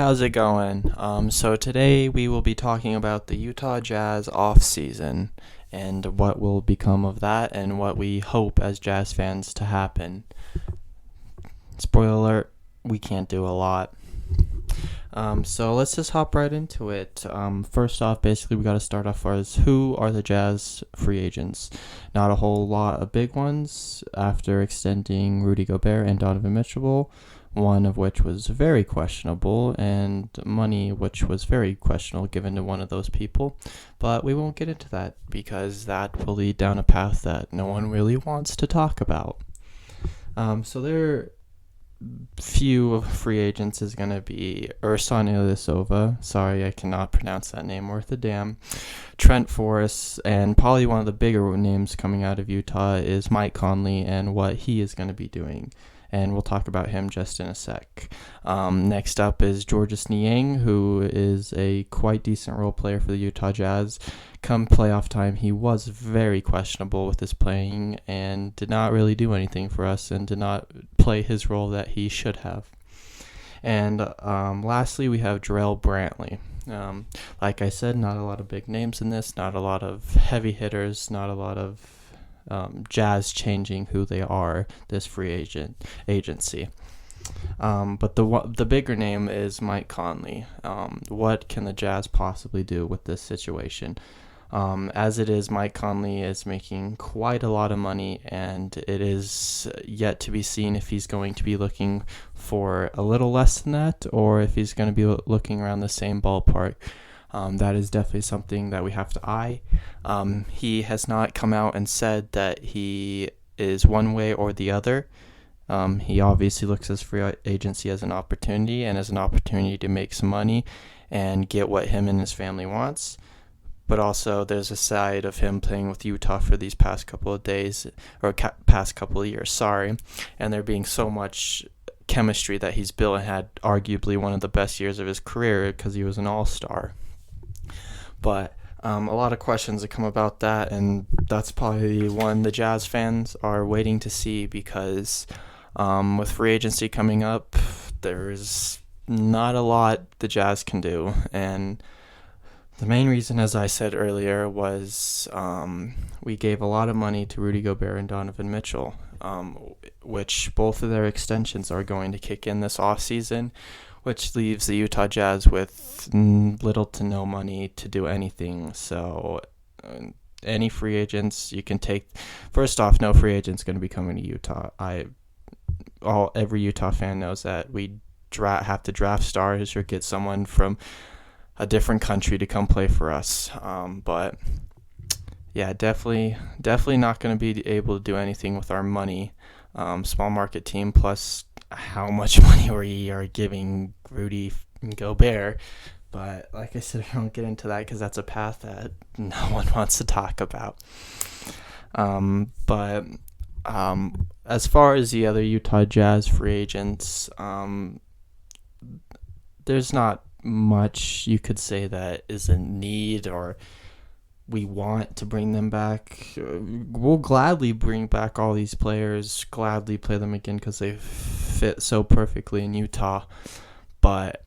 how's it going? So today we will be talking about the Utah Jazz offseason and what will become of that and what we hope as Jazz fans to happen. Spoiler alert, we can't do a lot. So let's just hop right into it. First off, basically we got to start off as who are the Jazz free agents? Not a whole lot of big ones after extending Rudy Gobert and Donovan Mitchell, one of which was very questionable, and money which was very questionable given to one of those people. But we won't get into that because that will lead down a path that no one really wants to talk about. So their few of free agents is going to be Ersan Ilyasova. Sorry, I cannot pronounce that name worth a damn. Trent Forrest, and probably one of the bigger names coming out of Utah is Mike Conley and what he is going to be doing. And we'll talk about him just in a sec. Next up is Georges Niang, who is a quite decent role player for the Utah Jazz. Come playoff time, he was very questionable with his playing and did not really do anything for us and did not play his role that he should have. And lastly, we have Jarrell Brantley. Like I said, not a lot of big names in this, not a lot of heavy hitters, not a lot of Jazz changing who they are this free agency. But the bigger name is Mike Conley. What can the Jazz possibly do with this situation? As it is, Mike Conley is making quite a lot of money, and it is yet to be seen if he's going to be looking for a little less than that or if he's going to be looking around the same ballpark. That is definitely something that we have to eye. He has not come out and said that he is one way or the other. He obviously looks at free agency as an opportunity and as an opportunity to make some money and get what him and his family wants. But also there's a side of him playing with Utah for these past couple of days, or past couple of years, and there being so much chemistry that he's built and had arguably one of the best years of his career because he was an all-star. But a lot of questions that come about that, and that's probably one the Jazz fans are waiting to see because with free agency coming up, there's not a lot the Jazz can do. And the main reason, as I said earlier, was we gave a lot of money to Rudy Gobert and Donovan Mitchell, which both of their extensions are going to kick in this offseason, which leaves the Utah Jazz with little to no money to do anything. So any free agents you can take. First off, no free agent's going to be coming to Utah. Every Utah fan knows that we have to draft stars or get someone from a different country to come play for us. But yeah, definitely not going to be able to do anything with our money. Small market team, plus how much money we are giving Rudy Gobert. But like I said, I don't get into that because that's a path that no one wants to talk about. But as far as the other Utah Jazz free agents, there's not much you could say that is a need or we want to bring them back. We'll gladly bring back all these players, gladly play them again because they fit so perfectly in Utah, but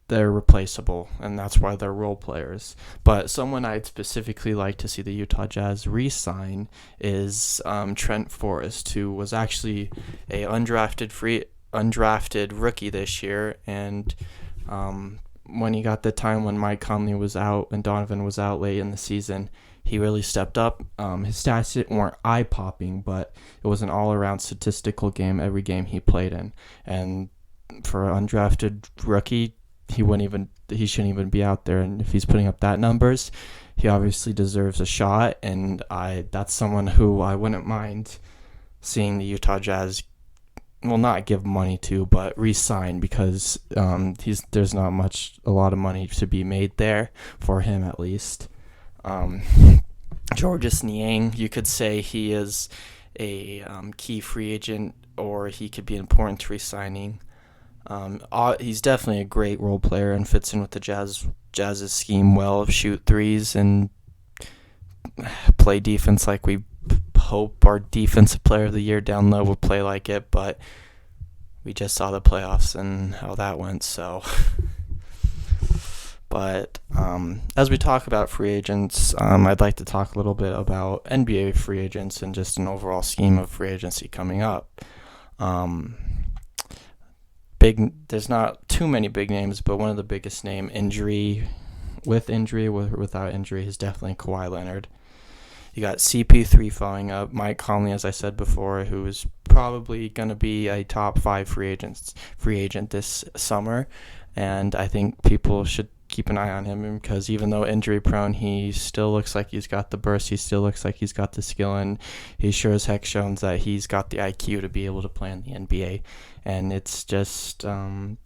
they're replaceable, and that's why they're role players. But someone I'd specifically like to see the Utah Jazz re-sign is Trent Forrest, who was actually a undrafted rookie this year, and when he got the time when Mike Conley was out and Donovan was out late in the season, he really stepped up. His stats weren't eye-popping, but it was an all-around statistical game every game he played in. And for an undrafted rookie, he shouldn't even be out there. And if he's putting up that numbers, he obviously deserves a shot. And that's someone who I wouldn't mind seeing the Utah Jazz not give money to, but re-sign, because there's not a lot of money to be made there for him, at least. Georges Niang, you could say he is a key free agent, or he could be important to re-signing. He's definitely a great role player and fits in with the Jazz's scheme well, shoot threes and play defense like we hope our defensive player of the year down low will play like it, but we just saw the playoffs and how that went. So, but as we talk about free agents, I'd like to talk a little bit about NBA free agents and just an overall scheme of free agency coming up. There's not too many big names, but one of the biggest name without injury is definitely Kawhi Leonard. You got CP3 following up, Mike Conley, as I said before, who is probably going to be a top 5 free agent this summer, and I think people should keep an eye on him because even though injury prone, he still looks like he's got the burst, he still looks like he's got the skill, and he sure as heck shows that he's got the IQ to be able to play in the NBA. And it's just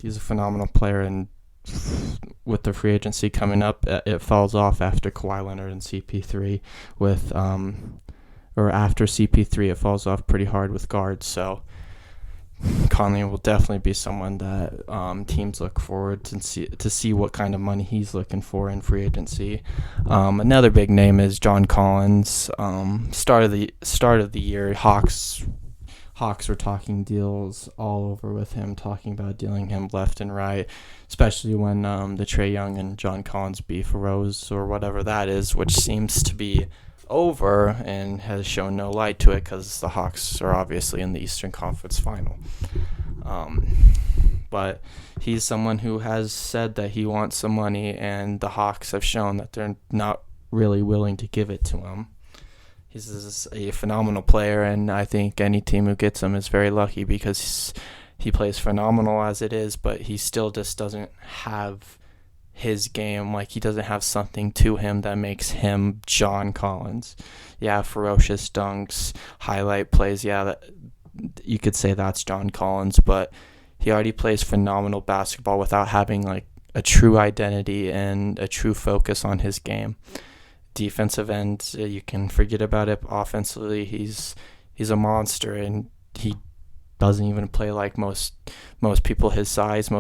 he's a phenomenal player, and with the free agency coming up, it falls off after Kawhi Leonard and CP3 after CP3 it falls off pretty hard with guards. So Conley will definitely be someone that teams look forward to see what kind of money he's looking for in free agency. Another big name is John Collins. Start of the year, Hawks were talking deals all over with him, talking about dealing him left and right, especially when the Trae Young and John Collins beef arose or whatever that is, which seems to be over and has shown no light to it because the Hawks are obviously in the Eastern Conference Final. But he's someone who has said that he wants some money, and the Hawks have shown that they're not really willing to give it to him. He's a phenomenal player, and I think any team who gets him is very lucky because he plays phenomenal as it is, but he still just doesn't have his game. Like, he doesn't have something to him that makes him John Collins. Yeah, ferocious dunks, highlight plays, you could say that's John Collins, but he already plays phenomenal basketball without having like a true identity and a true focus on his game. Defensive end, you can forget about it. Offensively, he's a monster, and he doesn't even play like most people his size.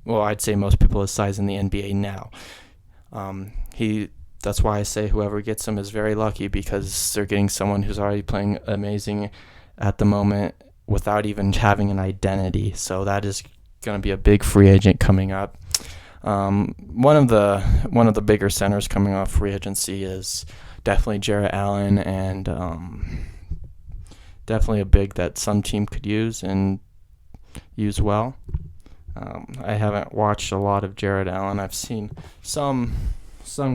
I'd say most people his size in the NBA now. That's why I say whoever gets him is very lucky, because they're getting someone who's already playing amazing at the moment without even having an identity. So that is going to be a big free agent coming up. One of the bigger centers coming off free agency is definitely Jarrett Allen, and definitely a big that some team could use and use well. I haven't watched a lot of Jarrett Allen. I've seen some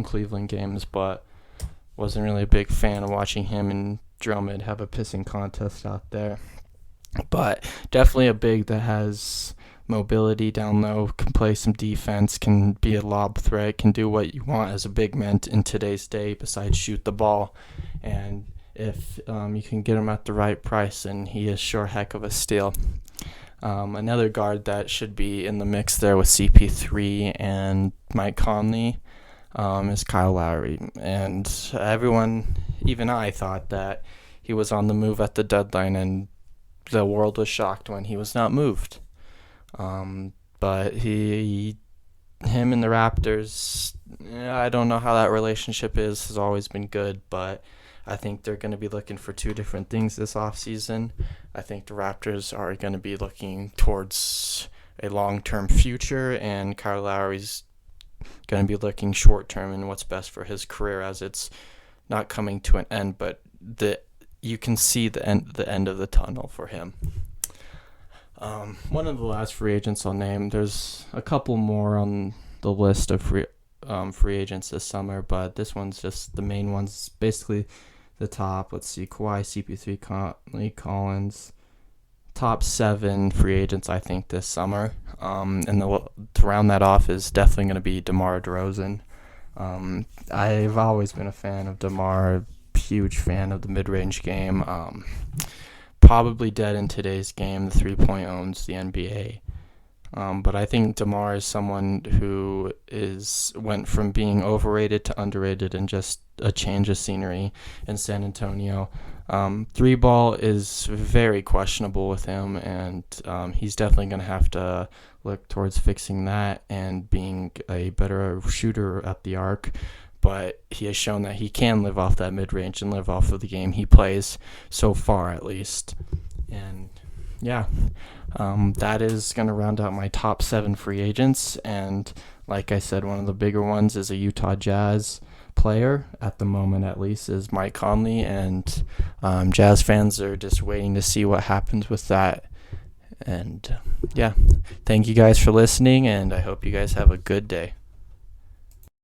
Cleveland games, but wasn't really a big fan of watching him and Drummond have a pissing contest out there. But definitely a big that has mobility down low, can play some defense, can be a lob threat, can do what you want as a big man in today's day besides shoot the ball. And if you can get him at the right price, and he is sure heck of a steal. Another guard that should be in the mix there with CP3 and Mike Conley is Kyle Lowry. And everyone, even I, thought that he was on the move at the deadline, and the world was shocked when he was not moved. But him and the Raptors, I don't know how that relationship has always been good, but I think they're going to be looking for two different things this offseason. I think the Raptors are going to be looking towards a long-term future, and Kyle Lowry's going to be looking short-term and what's best for his career, as it's not coming to an end, but you can see the end of the tunnel for him. One of the last free agents I'll name, there's a couple more on the list of free agents this summer, but this one's just the main ones, basically the top. Let's see, Kawhi, CP3, Conley, Collins, top 7 free agents I think this summer. And to round that off is definitely going to be DeMar DeRozan. I've always been a fan of DeMar, huge fan of the mid-range game. Probably dead in today's game. The 3-point owns the NBA. But I think DeMar is someone who went from being overrated to underrated and just a change of scenery in San Antonio. 3-ball is very questionable with him, and he's definitely going to have to look towards fixing that and being a better shooter at the arc. But he has shown that he can live off that mid-range and live off of the game he plays, so far at least. And yeah, that is going to round out my top 7 free agents. And like I said, one of the bigger ones is a Utah Jazz player, at the moment at least, is Mike Conley. And Jazz fans are just waiting to see what happens with that. And yeah, thank you guys for listening, and I hope you guys have a good day.